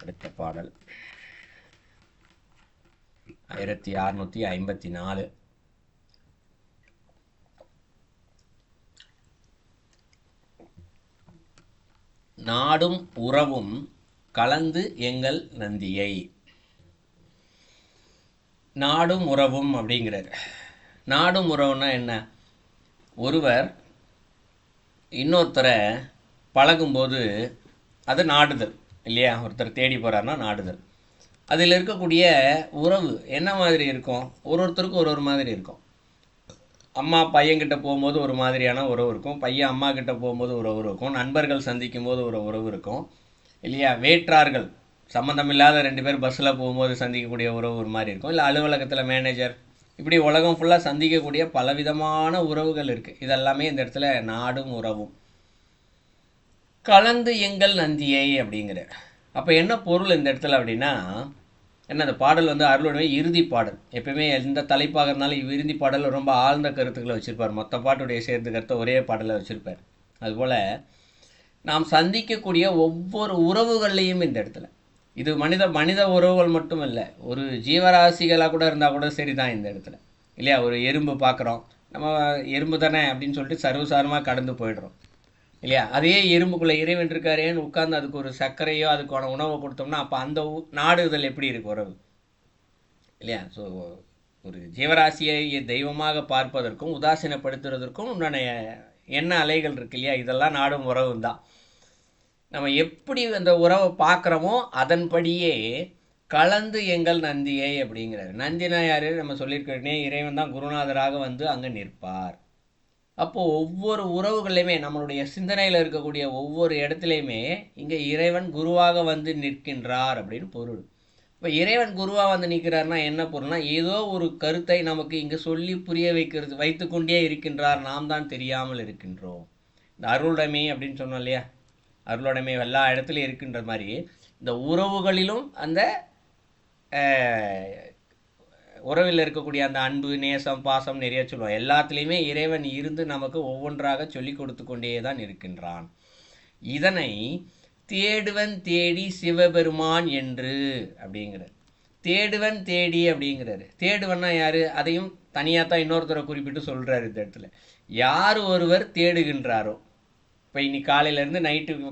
அடுத்த பாடல் 1654. நாடும் உறவும் கலந்து எங்கள் நந்தியை. நாடும் உறவும் அப்படிங்கிறார். நாடும் உறவுன்னா என்ன? ஒருவர் இன்னொருத்தரை பழகும்போது அது நாடுதல் இல்லையா? ஒருத்தர் தேடி போகிறாருன்னா நாடுதல். அதில் இருக்கக்கூடிய உறவு என்ன மாதிரி இருக்கும்? ஒருத்தருக்கும் ஒரு மாதிரி இருக்கும். அம்மா பையன்கிட்ட போகும்போது ஒரு மாதிரியான உறவு இருக்கும், பையன் அம்மா கிட்ட போகும்போது ஒரு உறவு இருக்கும், நண்பர்கள் சந்திக்கும் போது ஒரு உறவு இருக்கும் இல்லையா? வேற்றார்கள் சம்மந்தமில்லாத 2 பேர் பஸ்ஸில் போகும்போது சந்திக்கக்கூடிய உறவு ஒரு மாதிரி இருக்கும், இல்லை அலுவலகத்தில் மேனேஜர், இப்படி உலகம் ஃபுல்லாக சந்திக்கக்கூடிய பலவிதமான உறவுகள் இருக்குது. இதெல்லாமே இந்த இடத்துல நாடும் உறவும் கலந்து எங்கள் நந்தியை அப்படிங்கிற. அப்போ என்ன பொருள் இந்த இடத்துல அப்படின்னா என்ன? அந்த பாடல் அருளுடைய இறுதி பாடல். எப்பயுமே எந்த தலைப்பாக இருந்தாலும் இறுதி பாடல் ரொம்ப ஆழ்ந்த கருத்துக்களை வச்சுருப்பார். மொத்த பாட்டுடைய சேர்த்து கருத்தை ஒரே பாடலை வச்சுருப்பார். அதுபோல் நாம் சந்திக்கக்கூடிய ஒவ்வொரு உறவுகள்லையும் இந்த இடத்துல இது மனித உறவுகள் மட்டும் இல்லை, ஒரு ஜீவராசிகளாக கூட இருந்தால் கூட சரி தான் இந்த இடத்துல இல்லையா? ஒரு எறும்பு பார்க்குறோம், நம்ம எறும்பு தானே அப்படின்னு சொல்லிட்டு சர்வசாரமாக கடந்து போயிடுறோம் இல்லையா? அதே எறும்புக்குள்ளே இறைவன் இருக்காரேன்னு உட்கார்ந்து அதுக்கு ஒரு சர்க்கரையோ அதுக்கான உணவை கொடுத்தோம்னா அப்போ அந்த நாடுதல் எப்படி இருக்கு உறவு இல்லையா? ஸோ ஒரு ஜீவராசியை தெய்வமாக பார்ப்பதற்கும் உதாசீனப்படுத்துறதற்கும் உண்டான என்ன அலைகள் இருக்கு இல்லையா? இதெல்லாம் நாடும் உறவு தான். நம்ம எப்படி அந்த உறவை பார்க்குறோமோ அதன்படியே கலந்து எங்கள் நந்தியை அப்படிங்கிறாரு. நந்தினா யாரு? நம்ம சொல்லியிருக்கிறனே, இறைவன் தான் குருநாதராக அங்கே நிற்பார். அப்போது ஒவ்வொரு உறவுகளையுமே நம்மளுடைய சிந்தனையில் இருக்கக்கூடிய ஒவ்வொரு இடத்துலையுமே இங்கே இறைவன் குருவாக நிற்கின்றார் அப்படின்னு பொருள். இப்போ இறைவன் குருவாக நிற்கிறார்னா என்ன பொருள்னா, ஏதோ ஒரு கருத்தை நமக்கு இங்கே சொல்லி புரிய வைத்து கொண்டே இருக்கின்றார், நாம் தான் தெரியாமல் இருக்கின்றோம். இந்த அருளுடைமை அப்படின்னு சொன்னோம் இல்லையா? அருளுடைமை எல்லா இடத்துலையும் இருக்கின்ற மாதிரி இந்த உறவுகளிலும் அந்த உறவில் இருக்கக்கூடிய அந்த அன்பு, நேசம், பாசம் நிறைய சொல்லுவோம். எல்லாத்துலேயுமே இறைவன் இருந்து நமக்கு ஒவ்வொன்றாக சொல்லி கொடுத்து கொண்டே தான் இருக்கின்றான். இதனை தேடுவன் தேடி சிவபெருமான் என்று அப்படிங்கிறார். தேடுவன் தேடி அப்படிங்கிறாரு. தேடுவன்னா யாரு? அதையும் தனியாக தான் இன்னொருத்தரை குறிப்பிட்டு சொல்கிறாரு இந்த இடத்துல. யார் ஒருவர் தேடுகின்றாரோ, இப்போ இன்னைக்கு காலையிலேருந்து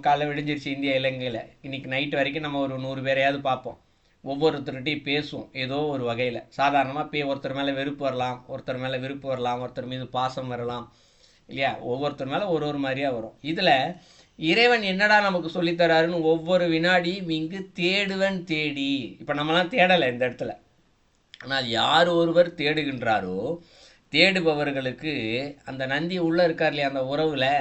காலைல விடிஞ்சிருச்சு இந்தியா இலங்கையில், இன்னைக்கு நைட்டு வரைக்கும் நம்ம ஒரு 100 பேரையாவது பார்ப்போம், ஒவ்வொருத்தர்கிட்டையும் பேசுவோம் ஏதோ ஒரு வகையில். சாதாரணமாக ஒருத்தர் மேலே வெறுப்பு வரலாம், ஒருத்தர் மேலே விருப்பு வரலாம், ஒருத்தர் மீது பாசம் வரலாம் இல்லையா? ஒவ்வொருத்தர் மேலே ஒரு மாதிரியாக வரும். இதில் இறைவன் என்னடா நமக்கு சொல்லித்தராருன்னு ஒவ்வொரு வினாடியும் இங்கு தேடுவன் தேடி. இப்போ நம்மலாம் தேடலை இந்த இடத்துல, ஆனால் யார் ஒருவர் தேடுகின்றாரோ தேடுபவர்களுக்கு அந்த நந்தி உள்ளே இருக்கார் இல்லையா, அந்த உறவில்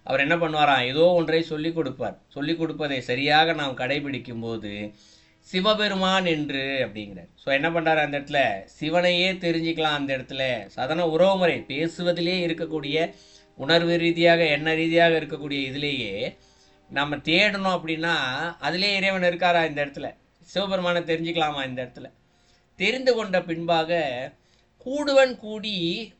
அவர் என்ன பண்ணுவாராம்? ஏதோ ஒன்றை சொல்லிக் கொடுப்பார். சொல்லிக் கொடுப்பதை சரியாக நாம் கடைபிடிக்கும் போது சிவபெருமான் என்று அப்படிங்கிறார். ஸோ என்ன பண்ணுறாரு அந்த இடத்துல? சிவனையே தெரிஞ்சுக்கலாம் அந்த இடத்துல. சாதாரண உறவுமுறை பேசுவதிலே இருக்கக்கூடிய உணர்வு ரீதியாக எண்ண ரீதியாக இருக்கக்கூடிய இதிலேயே நம்ம தேடணும் அப்படின்னா அதிலே இறைவன் இருக்காரா இந்த இடத்துல? சிவபெருமானை தெரிஞ்சுக்கலாமா இந்த இடத்துல? தெரிந்து கொண்ட பின்பாக கூடுவன் கூடி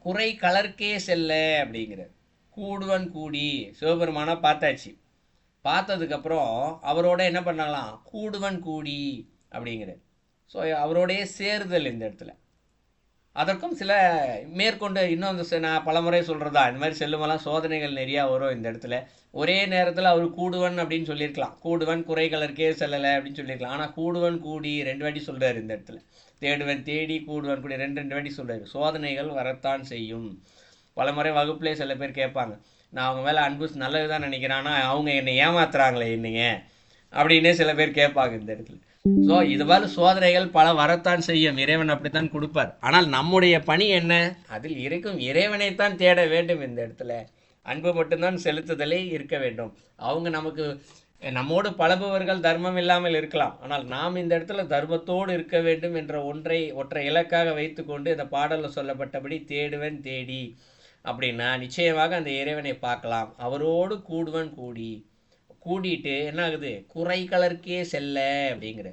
குறை கலர்க்கே செல்ல அப்படிங்கிறார். கூடுவன் கூடி சிவபெருமானை பார்த்தாச்சு, பார்த்ததுக்கப்புறம் அவரோட என்ன பண்ணலாம்? கூடுவன் கூடி அப்படிங்கிறார். ஸோ அவரோடைய சேருதல் இந்த இடத்துல. அதற்கும் சில மேற்கொண்டு இன்னும் நான் பலமுறை சொல்கிறதா, இந்த மாதிரி செல்லுமெல்லாம் சோதனைகள் நிறையா வரும் இந்த இடத்துல. ஒரே நேரத்தில் அவர் கூடுவன் அப்படின்னு சொல்லியிருக்கலாம், கூடுவன் குறைகளற்கே செல்லலை அப்படின்னு சொல்லியிருக்கலாம். ஆனால் கூடுவன் கூடி 2 வாட்டி சொல்கிறார் இந்த இடத்துல. தேடுவன் தேடி கூடுவன் கூடி 2 வாட்டி சொல்கிறார். சோதனைகள் வரத்தான் செய்யும். பலமுறை வகுப்புலேயே சில பேர் கேட்பாங்க, நான் அவங்க மேலே அன்பு நல்லது தான் நினைக்கிறேன், ஆனால் அவங்க என்னை ஏமாத்துறாங்களே என்னைங்க அப்படின்னே சில பேர் கேட்பாங்க இந்த இடத்துல. ஸோ இது மாதிரி சோதனைகள் பல வரத்தான் செய்யும், இறைவன் அப்படித்தான் கொடுப்பார். ஆனால் நம்முடைய பணி என்ன? அதில் இருக்கும் இறைவனைத்தான் தேட வேண்டும். இந்த இடத்துல அன்பு மட்டும்தான் செலுத்துதலே இருக்க வேண்டும். அவங்க நமக்கு நம்மோடு பழகுபவர்கள் தர்மம் இல்லாமல் இருக்கலாம், ஆனால் நாம் இந்த இடத்துல தர்மத்தோடு இருக்க வேண்டும் என்ற ஒற்றை இலக்காக வைத்து கொண்டு இந்த பாடலில் சொல்லப்பட்டபடி தேடுவன் தேடி அப்படின்னா நிச்சயமாக அந்த இறைவனை பார்க்கலாம். அவரோடு கூடுவன் கூடி, கூடிட்டு என்ன ஆகுது? குறை கலர்க்கே செல்ல அப்படிங்கிற.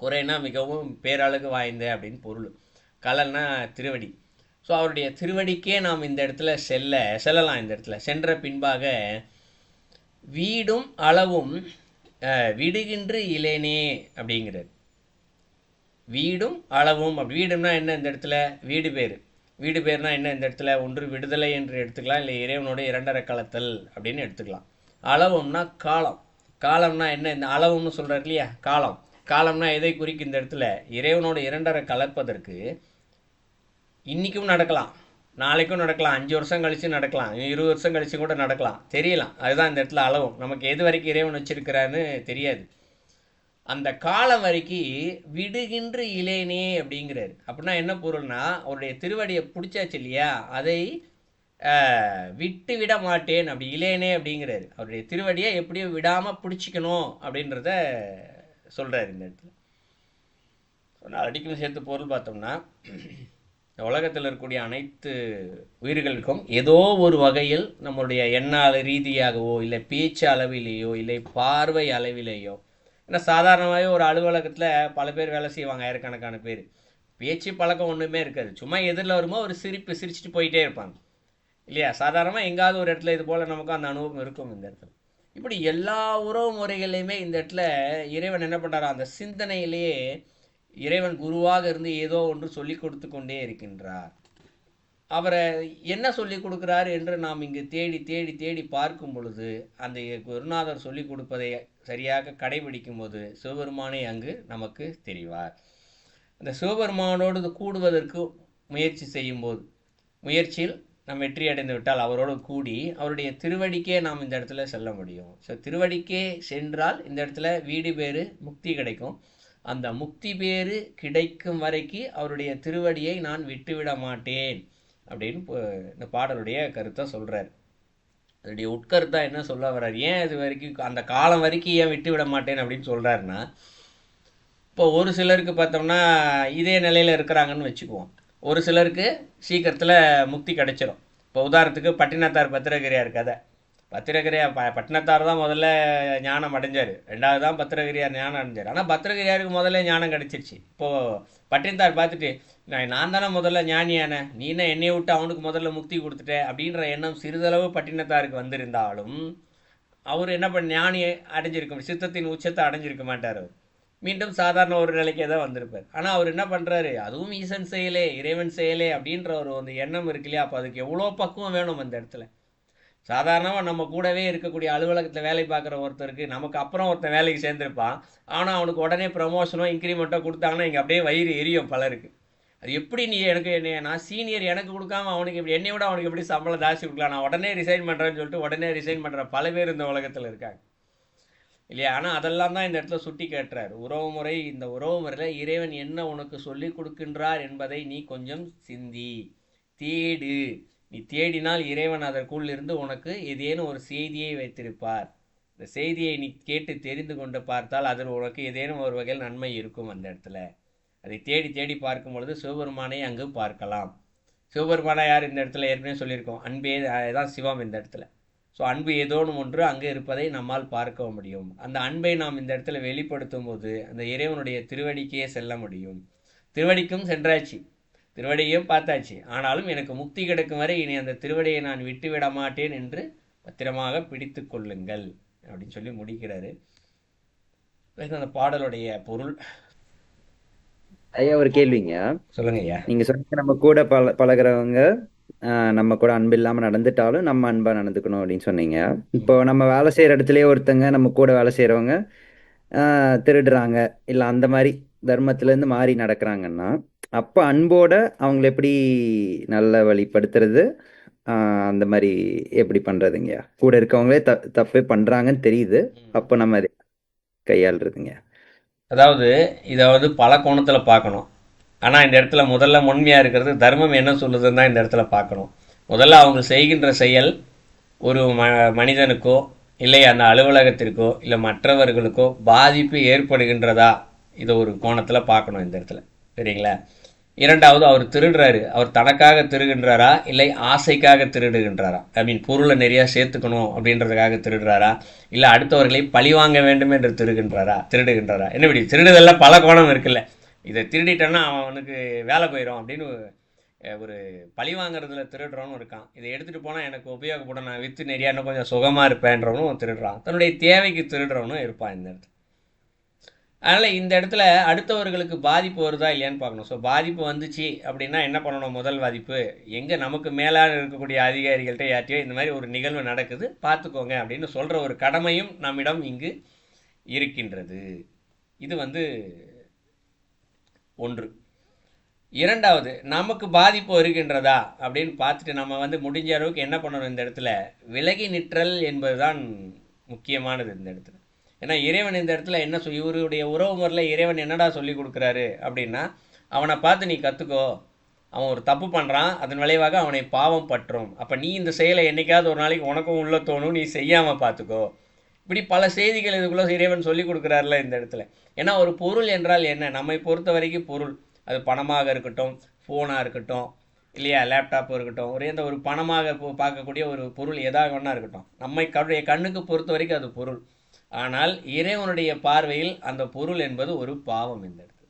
குறைனா மிகவும் பேரழகு வாய்ந்த அப்படின்னு பொருள், கலல்னா திருவடி. ஸோ அவருடைய திருவடிக்கே நாம் இந்த இடத்துல செல்லலாம். இந்த இடத்துல சென்ற பின்பாக வீடும் அளவும் விடுகின்ற இலேனே அப்படிங்கிறார். வீடும் அளவும். அப்படி வீடுனா என்ன இந்த இடத்துல? வீடு பேர். வீடு பேர்னா என்ன இந்த இடத்துல? ஒன்று விடுதலை என்று எடுத்துக்கலாம், இல்லை இறைவனோட இரண்டரை கலத்தல் அப்படின்னு எடுத்துக்கலாம். அளவும்னா காலம். காலம்னா என்ன? இந்த அளவும்னு சொல்கிறார் இல்லையா, காலம். காலம்னா எதை குறிக்கும் இந்த இடத்துல? இறைவனோட இரண்டரை கலப்பதற்கு இன்றைக்கும் நடக்கலாம், நாளைக்கும் நடக்கலாம், 5 வருஷம் கழித்து நடக்கலாம், 20 வருஷம் கழித்து கூட நடக்கலாம், தெரியலாம். அதுதான் இந்த இடத்துல அளவும். நமக்கு எது வரைக்கும் இறைவன் வச்சிருக்கிறான்னு தெரியாது. அந்த காலம் வரைக்கும் விடுகின்ற இலேனே அப்படிங்கிறாரு. அப்படின்னா என்ன பொருள்னா, அவருடைய திருவடியை பிடிச்சாச்சு இல்லையா, அதை விட்டு விட மாட்டேன். அப்படி இலேனே அப்படிங்கிறாரு. அவருடைய திருவடியை எப்படியும் விடாமல் பிடிச்சிக்கணும் அப்படின்றத சொல்கிறார் இந்த இடத்துல. சொன்னால் அடிக்கும் சேர்த்து பொருள் பார்த்தோம்னா, உலகத்தில் இருக்கக்கூடிய அனைத்து உயிர்களுக்கும் ஏதோ ஒரு வகையில் நம்மளுடைய எண்ண ரீதியாகவோ, இல்லை பேச்சு அளவிலேயோ, இல்லை பார்வை அளவிலேயோ, ஏன்னா சாதாரணமாகவே ஒரு அலுவலகத்தில் பல பேர் வேலை செய்வாங்க, ஆயிரக்கணக்கான பேர். பேச்சு பழக்கம் ஒன்றுமே இருக்காது, சும்மா எதிரில் வருமோ ஒரு சிரிச்சுட்டு போயிட்டே இருப்பாங்க இல்லையா. சாதாரணமாக எங்காவது ஒரு இடத்துல இது போல் நமக்கும் அந்த அனுபவம் இருக்கும் இந்த இடத்துல. இப்படி எல்லா உறவு முறைகளையுமே இந்த இடத்துல இறைவன் என்ன பண்ணுறாரோ, அந்த சிந்தனையிலேயே இறைவன் குருவாக இருந்து ஏதோ ஒன்று சொல்லி கொடுத்து கொண்டே இருக்கின்றார். அவரை என்ன சொல்லி கொடுக்குறாரு என்று நாம் இங்கு தேடி தேடி தேடி பார்க்கும் பொழுது, அந்த குருநாதர் சொல்லி கொடுப்பதை சரியாக கடைபிடிக்கும் போது சிவபெருமானே அங்கு நமக்கு தெரிவார். அந்த சிவபெருமானோடு கூடுவதற்கு முயற்சி செய்யும்போது, முயற்சியில் நாம் வெற்றி அடைந்து விட்டால் அவரோடு கூடி அவருடைய திருவடிக்கே நாம் இந்த இடத்துல செல்ல முடியும். ஸோ திருவடிக்கே சென்றால் இந்த இடத்துல வீடு பேறு முக்தி கிடைக்கும். அந்த முக்தி பேறு கிடைக்கும் வரைக்கும் அவருடைய திருவடியை நான் விட்டுவிட மாட்டேன் அப்படின்னு இந்த பாடலுடைய கருத்தை சொல்கிறார். அதனுடைய உட்கருத்தா என்ன சொல்ல வர்றார், ஏன் இது வரைக்கும் அந்த காலம் வரைக்கும் ஏன் விட்டு விட மாட்டேன் அப்படின்னு சொல்கிறாருன்னா, இப்போ ஒரு சிலருக்கு பார்த்தோம்னா இதே நிலையில் இருக்கிறாங்கன்னு வச்சுக்குவோம். ஒரு சிலருக்கு சீக்கிரத்தில் முக்தி கிடைச்சிரும். இப்போ உதாரணத்துக்கு பட்டினத்தார் பத்திரகிரியார் கதை. பத்திரகிரியார் பட்டினத்தார் தான் முதல்ல ஞானம் அடைஞ்சார், ரெண்டாவது தான் பத்திரகிரியார் ஞானம் அடைஞ்சார். ஆனால் பத்திரகிரியாருக்கு முதல்ல ஞானம் கிடைச்சிருச்சு. இப்போது பட்டினத்தார் பார்த்துட்டு, நான் தானே முதல்ல ஞானியான, நீ என்ன என்னையை விட்டு அவனுக்கு முதல்ல முக்தி கொடுத்துட்டேன் அப்படின்ற எண்ணம் சிறிதளவு பட்டினத்தாருக்கு வந்திருந்தாலும் அவர் என்ன பண்ண, ஞானியை அடைஞ்சிருக்க, சித்தத்தின் உச்சத்தை அடைஞ்சிருக்க மாட்டார். அவர் மீண்டும் சாதாரண ஒரு நிலைக்கே தான் வந்திருப்பார். ஆனால் அவர் என்ன பண்ணுறாரு, அதுவும் ஈசன் செயலே, இறைவன் செயலே அப்படின்ற ஒரு எண்ணம் இருக்கு இல்லையா. அப்போ அதுக்கு எவ்வளோ பக்குவம் வேணும் அந்த இடத்துல. சாதாரணமாக நம்ம கூடவே இருக்கக்கூடிய அலுவலகத்தில் வேலை பார்க்குற ஒருத்தருக்கு நமக்கு அப்புறம் ஒருத்தன் வேலைக்கு சேர்ந்துருப்பான், ஆனால் அவனுக்கு உடனே ப்ரமோஷனோ இன்க்ரிமெண்ட்டோ கொடுத்தாங்கன்னா இங்கே அப்படியே வயிறு எரியும் பலருக்கு. அது எப்படி நீ நான் சீனியர் எனக்கு கொடுக்காம அவனுக்கு இப்படி என்னை விட அவனுக்கு எப்படி சம்பளம் ஜாஸ்தி கொடுக்கலாம், நான் உடனே ரிசைன் பண்ணுறேன்னு சொல்லிட்டு உடனே ரிசைன் பண்ணுற பல பேர் இந்த உலகத்தில் இருக்காங்க இல்லையா. ஆனால் அதெல்லாம் தான் இந்த இடத்துல சுட்டி கேட்டுறார். உறவு முறை, இந்த உறவு முறையில் இறைவன் என்ன உனக்கு சொல்லி கொடுக்கின்றார் என்பதை நீ கொஞ்சம் சிந்தி தேடு. நீ தேடினால் இறைவன் அதற்குள் இருந்து உனக்கு ஏதேனும் ஒரு செய்தியை வைத்திருப்பார். இந்த செய்தியை நீ கேட்டு தெரிந்து கொண்டு பார்த்தால் அதில் உனக்கு ஏதேனும் ஒரு வகையில் நன்மை இருக்கும். அந்த இடத்துல அதை தேடி தேடி பார்க்கும் பொழுது சிவபெருமானை அங்கு பார்க்கலாம். சிவபெருமானா யார் இந்த இடத்துல ஏற்கனவே சொல்லியிருக்கோம், அன்பே தான் சிவம் இந்த இடத்துல. ஸோ அன்பு ஏதோனும் ஒன்று அங்கே இருப்பதை நம்மால் பார்க்க முடியும். அந்த அன்பை நாம் இந்த இடத்துல வெளிப்படுத்தும் போது அந்த இறைவனுடைய திருவடிக்கே செல்ல முடியும். திருவடிக்கும் சென்றாச்சு, திருவடியையும் பார்த்தாச்சு, ஆனாலும் எனக்கு முக்தி கிடைக்கும் வரை இனி அந்த திருவடியை நான் விட்டு விட மாட்டேன் என்று பத்திரமாக பிடித்து கொள்ளுங்கள் அப்படின்னு சொல்லி முடிக்கிறாரு. அந்த பாடலுடைய பொருள். ஐயா ஒரு கேள்விங்க. சொல்லுங்க ஐயா. நீங்க சொன்னீங்க நம்ம கூட பழகிறவங்க நம்ம கூட அன்பு இல்லாம நடந்துட்டாலும் நம்ம அன்பா நடந்துக்கணும் அப்படின்னு சொன்னீங்க. இப்போ நம்ம வேலை செய்யற இடத்துலயே ஒருத்தங்க நம்ம கூட வேலை செய்யறவங்க திருடுறாங்க, இல்ல அந்த மாதிரி தர்மத்துல இருந்து மாறி நடக்கிறாங்கன்னா, அப்ப அன்போட அவங்களை எப்படி நல்ல வழிப்படுத்துறது, அந்த மாதிரி எப்படி பண்றதுங்க? கூட இருக்கவங்களே தப்பே பண்றாங்கன்னு தெரியுது, அப்ப நம்ம அதை கையாளுறதுங்க. அதாவது இதை பல கோணத்தில் பார்க்கணும். ஆனால் இந்த இடத்துல முதல்ல உண்மையாக இருக்கிறது தர்மம் என்ன சொல்லுதுன்னு தான் இந்த இடத்துல பார்க்கணும். முதல்ல அவங்க செய்கின்ற செயல் ஒரு மனிதனுக்கோ இல்லை அந்த அலுவலகத்திற்கோ இல்லை மற்றவர்களுக்கோ பாதிப்பு ஏற்படுகின்றதா, இதை ஒரு கோணத்தில் பார்க்கணும் இந்த இடத்துல. சரிங்களா? இரண்டாவது, அவர் திருடுறாரு, அவர் தனக்காக திருடுகின்றாரா இல்லை ஆசைக்காக திருடுகின்றாரா, பொருளை நிறையா சேர்த்துக்கணும் அப்படின்றதுக்காக திருடுறாரா, இல்லை அடுத்தவர்களை பழிவாங்க வேண்டும் என்று திருடுகின்றாரா. என்ன இப்படி திருடுதெல்லாம் பல கோணம் இருக்குல்ல. இதை திருடிட்டோன்னா அவனுக்கு வேலை போயிடும் அப்படின்னு ஒரு பழி வாங்குறதுல திருடுறவனும் இருக்கான். இதை எடுத்துகிட்டு போனால் எனக்கு உபயோகப்படும், நான் விற்று நிறையா இன்னும் கொஞ்சம் சுகமாக இருப்பேன்றவனும் திருடுறான். தன்னுடைய தேவைக்கு திருடுறவனும் இருப்பான் இந்த இடத்துல. அதனால் இந்த இடத்துல அடுத்தவர்களுக்கு பாதிப்பு வருதா இல்லையான்னு பார்க்கணும். ஸோ பாதிப்பு வந்துச்சு அப்படின்னா என்ன பண்ணணும்? முதல் பாதிப்பு எங்கே நமக்கு மேலாக இருக்கக்கூடிய அதிகாரிகள்கிட்ட யார்ட்டையோ இந்த மாதிரி ஒரு நிகழ்வு நடக்குது பார்த்துக்கோங்க அப்படின்னு சொல்கிற ஒரு கடமையும் நம்மிடம் இங்கு இருக்கின்றது. இது ஒன்று. இரண்டாவது, நமக்கு பாதிப்பு வருகின்றதா அப்படின்னு பார்த்துட்டு நம்ம முடிஞ்ச அளவுக்கு என்ன பண்ணணும்? இந்த இடத்துல விலகி நிற்றல் என்பது தான் முக்கியமானது இந்த இடத்துல. ஏன்னா இறைவன் இந்த இடத்துல என்ன இவருடைய உறவு முறையில் இறைவன் என்னடா சொல்லி கொடுக்குறாரு அப்படின்னா, அவனை பார்த்து நீ கற்றுக்கோ, அவன் ஒரு தப்பு பண்ணுறான், அதன் விளைவாக அவனை பாவம் பற்றும், அப்போ நீ இந்த செயலை என்றைக்காவது ஒரு நாளைக்கு உனக்கும் உள்ள தோணும், நீ செய்யாமல் பார்த்துக்கோ. இப்படி பல செய்திகள் இதுக்குள்ளே இறைவன் சொல்லி கொடுக்குறாருல இந்த இடத்துல. ஏன்னா ஒரு பொருள் என்றால் என்ன? நம்மை பொறுத்த வரைக்கும் பொருள், அது பணமாக இருக்கட்டும், ஃபோனாக இருக்கட்டும், இல்லையா, லேப்டாப் இருக்கட்டும், எந்த ஒரு பணமாக பார்க்கக்கூடிய ஒரு பொருள் எதாக வேணா இருக்கட்டும், நம்மை கண்ணுக்கு பொறுத்த வரைக்கும் அது பொருள். ஆனால் இறைவனுடைய பார்வையில் அந்த பொருள் என்பது ஒரு பாவம். இந்த இடத்துல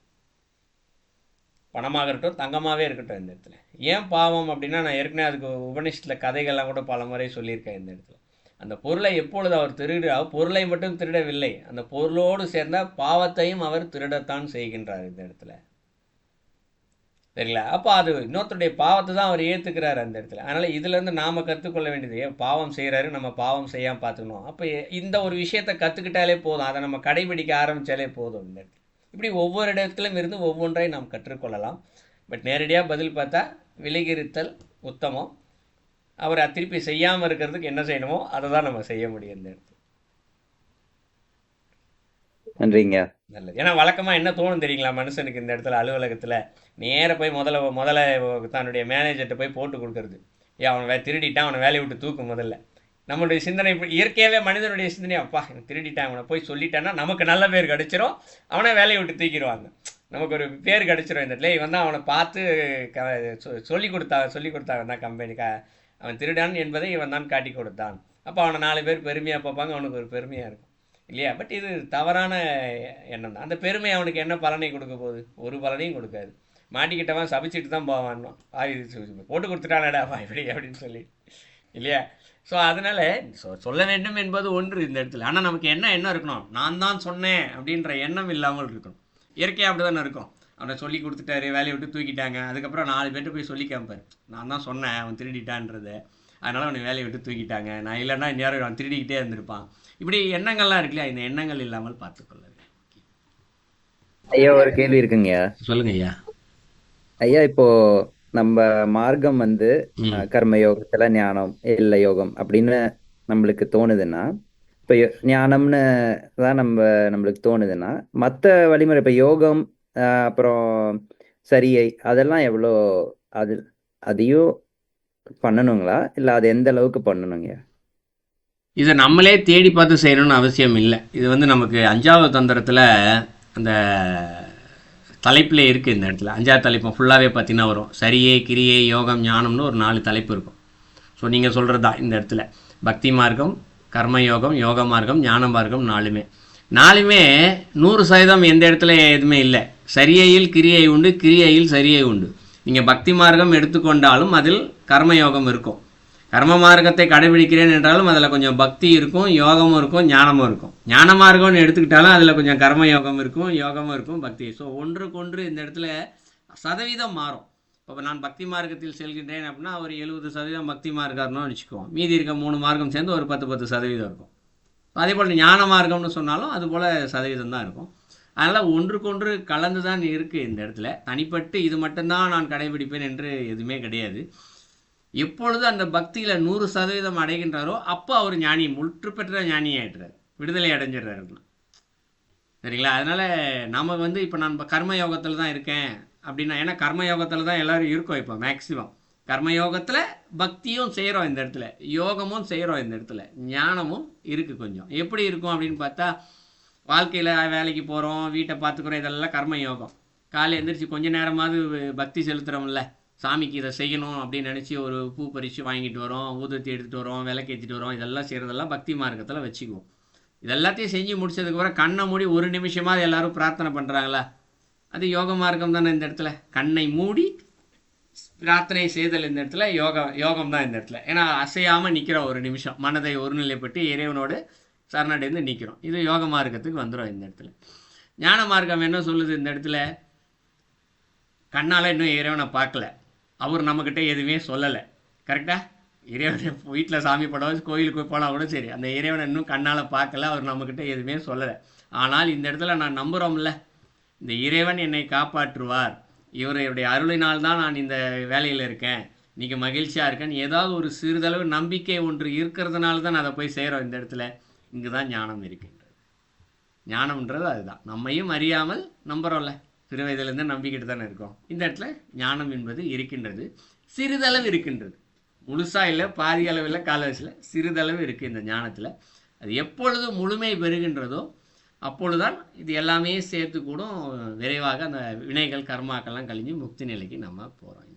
பணமாக இருக்கட்டும், தங்கமாகவே இருக்கட்டும், இந்த இடத்துல ஏன் பாவம் அப்படின்னா, நான் ஏற்கனவே அதுக்கு உபநிஷத்தில் கதைகள்லாம் கூட பல முறை சொல்லியிருக்கேன். இந்த இடத்துல அந்த பொருளை எப்பொழுது அவர் பொருளை மட்டும் திருடவில்லை, அந்த பொருளோடு சேர்ந்த பாவத்தையும் அவர் திருடத்தான் செய்கின்றார் இந்த இடத்துல. சரிங்களா? அப்போ அது இன்னொருத்தருடைய பாவத்தை தான் அவர் ஏற்றுக்கிறார் அந்த இடத்துல. அதனால் இதுலேருந்து நாம் கற்றுக்கொள்ள வேண்டியது, பாவம் செய்கிறாரு, நம்ம பாவம் செய்யாமல் பார்த்துக்கணும். அப்போ இந்த ஒரு விஷயத்தை கற்றுக்கிட்டாலே போதும், அதை நம்ம கடைபிடிக்க ஆரம்பித்தாலே போதும் இந்த இடத்துல. இப்படி ஒவ்வொரு இடத்திலும் இருந்து ஒவ்வொன்றை நாம் கற்றுக்கொள்ளலாம். பட் நேரடியாக பதில் பார்த்தா விலகிருத்தல் உத்தமம். அவர் திருப்பி செய்யாமல் இருக்கிறதுக்கு என்ன செய்யணுமோ அதை தான் நம்ம செய்ய முடியும் இந்த இடத்துல. நன்றிங்க. நல்லது. ஏன்னா வழக்கமாக என்ன தோணும் தெரியுங்களா மனுஷனுக்கு இந்த இடத்துல, அலுவலகத்தில் நேராக போய் முதல்ல தன்னுடைய மேனேஜர்கிட்ட போய் போட்டு கொடுக்கறது, அவனை திருடிட்டான், அவனை வேலையை விட்டு தூக்கும். முதல்ல நம்மளுடைய சிந்தனை இயற்கையாகவே மனிதனுடைய சிந்தனை, அப்பா திருடிட்டான், அவனை போய் சொல்லிட்டான்னா நமக்கு நல்ல பேர் கிடச்சிரும், அவனை வேலையை விட்டு தூக்கிடுவாங்க, நமக்கு ஒரு பேர் கிடச்சிரும். இந்த இடத்துல இவன் தான் அவனை பார்த்து சொல்லி கொடுத்தாங்க தான் கம்பெனி, அவன் திருடான் என்பதை இவன் தான் காட்டி கொடுத்தான். அப்போ அவனை 4 பேர் பெருமையாக பார்ப்பாங்க, அவனுக்கு ஒரு பெருமையாக இருக்கும் இல்லையா? பட் இது தவறான எண்ணம் தான். அந்த பெருமை அவனுக்கு என்ன பலனை கொடுக்க போகுது? ஒரு பலனையும் கொடுக்காது. மாட்டிக்கிட்டவன் சபிச்சுட்டு தான் போவான், போட்டு கொடுத்துட்டானடா இப்படி அப்படின்னு சொல்லி இல்லையா? ஸோ அதனால் சொல்ல வேண்டும் என்பது ஒன்று இந்த இடத்துல. ஆனால் நமக்கு என்ன இருக்கணும்? நான் தான் சொன்னேன் அப்படின்ற எண்ணம் இல்லாமல் இருக்கணும். இயற்கையாக அப்படி தானே இருக்கும். அவனை சொல்லி கொடுத்துட்டாரு, வேலையை விட்டு தூக்கிட்டாங்க, அதுக்கப்புறம் 4 பேர்கிட்ட போய் சொல்லி காமிப்பார், நான் தான் சொன்னேன் அவன் திருடிட்டான்றதை, அதனால் அவனை வேலையை விட்டு தூக்கிட்டாங்க, நான் இல்லைன்னா இந்நேரம் அவன் திருடிக்கிட்டே இருந்திருப்பான். இப்படி எண்ணங்கள்லாம் இருக்குல்லையா? இந்த எண்ணங்கள் இல்லாமல் பார்த்துக்கொள்ள. ஐயா ஒரு கேள்வி இருக்குங்க. சொல்லுங்க ஐயா. ஐயா இப்போ நம்ம மார்க்கம் கர்ம யோகத்துல ஞானம் இல்ல யோகம் அப்படின்னு நம்மளுக்கு தோணுதுன்னா, இப்போ ஞானம்னு தான் நம்மளுக்கு தோணுதுன்னா, மற்ற வழிமுறை இப்போ யோகம் அப்புறம் சரியை அதெல்லாம் எவ்வளோ, அதையும் பண்ணணுங்களா, இல்லை அது எந்த அளவுக்கு பண்ணணுங்க? இதை நம்மளே தேடி பார்த்து செய்யணும்னு அவசியம் இல்லை. இது நமக்கு 5வது தந்திரத்தில் அந்த தலைப்பில் இருக்குது. இந்த இடத்துல 5வது தலைப்பு ஃபுல்லாகவே பார்த்தீங்கன்னா வரும், சரியே, கிரியை, யோகம், ஞானம்னு ஒரு 4 தலைப்பு இருக்கும். ஸோ நீங்கள் சொல்கிறது தான் இந்த இடத்துல பக்தி மார்க்கம், கர்மயோகம், யோக மார்க்கம், ஞான மார்க்கம், 4மே 100% எந்த இடத்துல எதுவுமே இல்லை. சரியையில் கிரியை உண்டு, கிரியையில் சரியை உண்டு. நீங்கள் பக்தி மார்க்கம் எடுத்துக்கொண்டாலும் அதில் கர்மயோகம் இருக்கும். கர்ம மார்க்கத்தை கடைபிடிக்கிறேன் என்றாலும் அதில் கொஞ்சம் பக்தி இருக்கும், யோகமும் இருக்கும், ஞானமும் இருக்கும். ஞான மார்க்கம்னு எடுத்துக்கிட்டாலும் அதில் கொஞ்சம் கர்மயோகம் இருக்கும், யோகமும் இருக்கும், பக்தி. ஸோ ஒன்றுக்கொன்று இந்த இடத்துல சதவீதம் மாறும். இப்போ நான் பக்தி மார்க்கத்தில் செல்கின்றேன் அப்படின்னா ஒரு 70% பக்தி மார்க்கம்னு வச்சுக்குவோம், மீதி இருக்க 3 மார்க்கம் சேர்ந்து ஒரு 10% இருக்கும். அதே போல் ஞான மார்க்கம்னு சொன்னாலும் அதுபோல் சதவீதம் தான் இருக்கும். அதனால் ஒன்றுக்கொன்று கலந்து தான் இருக்குது இந்த இடத்துல. தனிப்பட்டு இது மட்டும்தான் நான் கடைபிடிப்பேன் என்று எதுவுமே கிடையாது. எப்பொழுது அந்த பக்தியில் 100% அடைகின்றாரோ அப்போ அவர் ஞானி, முற்று பெற்ற ஞானி ஆகிடுறார், விடுதலை அடைஞ்சிடுறாரு. சரிங்களா? அதனால் நாம் இப்போ நான் கர்மயோகத்தில் தான் இருக்கேன் அப்படின்னா, ஏன்னா கர்மயோகத்தில் தான் எல்லோரும் இருக்கோம் இப்போ மேக்ஸிமம். கர்மயோகத்தில் பக்தியும் செய்கிறோம் இந்த இடத்துல, யோகமும் செய்கிறோம் இந்த இடத்துல, ஞானமும் இருக்குது கொஞ்சம். எப்படி இருக்கும் அப்படின்னு பார்த்தா, வாழ்க்கையில் வேலைக்கு போகிறோம், வீட்டை பார்த்துக்குறோம், இதெல்லாம் கர்மயோகம். காலை எழுந்திரிச்சு கொஞ்சம் நேரமாவது பக்தி செலுத்துகிறோம்ல, சாமிக்கு இதை செய்யணும் அப்படின்னு நினச்சி ஒரு பூ பறித்து வாங்கிட்டு வரோம், ஊதுவத்தி எடுத்துகிட்டு வரோம், விளக்கேற்றிட்டு வரோம், இதெல்லாம் செய்கிறதெல்லாம் பக்தி மார்க்கத்தில் வச்சுக்குவோம். இதெல்லாத்தையும் செஞ்சு முடிச்சதுக்கப்புறம் கண்ணை மூடி ஒரு நிமிஷமாக எல்லோரும் பிரார்த்தனை பண்ணுறாங்களா, அது யோக மார்க்கம் தானே இந்த இடத்துல. கண்ணை மூடி பிரார்த்தனை செய்தல் இந்த இடத்துல யோகம் தான் இந்த இடத்துல. ஏன்னா அசையாமல் நிற்கிறோம், ஒரு நிமிஷம் மனதை ஒருநிலைப்பட்டு இறைவனோடு சரணடைந்து நிற்கிறோம். இது யோக மார்க்கத்துக்கு வந்துடும் இந்த இடத்துல. ஞான மார்க்கம் என்ன சொல்லுது இந்த இடத்துல? கண்ணால் இன்னும் இறைவனை பார்க்கல, அவர் நம்மக்கிட்ட எதுவுமே சொல்லலை. கரெக்டாக? இறைவனை வீட்டில் சாமி படம் வச்சு கோயிலுக்கு போனால் கூட சரி, அந்த இறைவனை இன்னும் கண்ணால் பார்க்கல, அவர் நம்மக்கிட்ட எதுவுமே சொல்லலை. ஆனால் இந்த இடத்துல நான் நம்புகிறோம்ல, இந்த இறைவன் என்னை காப்பாற்றுவார், இவருடைய அருளினால் தான் நான் இந்த வேலையில் இருக்கேன், இன்றைக்கி மகிழ்ச்சியாக இருக்கேன்னு ஏதாவது ஒரு சிறிதளவு நம்பிக்கை ஒன்று இருக்கிறதுனால தான் அதை போய் செய்கிறோம் இந்த இடத்துல. இங்கு தான் ஞானம் இருக்கின்றது. ஞானம்ன்றது அதுதான், நம்மையும் அறியாமல் நம்புகிறோம்ல, சிறு வயதிலேருந்து நம்பிக்கிட்டு தானே இருக்கோம். இந்த இடத்துல ஞானம் என்பது இருக்கின்றது, சிறிதளவு இருக்கின்றது, முழுசாக இல்லை, பாதி அளவில் காலவசியில் சிறிதளவு இருக்குது இந்த ஞானத்தில். அது எப்பொழுது முழுமை பெறுகின்றதோ அப்பொழுதுதான் இது எல்லாமே சேர்த்து கூட விரைவாக அந்த வினைகள் கர்மாக்கள்லாம் கழிஞ்சு முக்தி நிலைக்கு நம்ம போகிறோம்.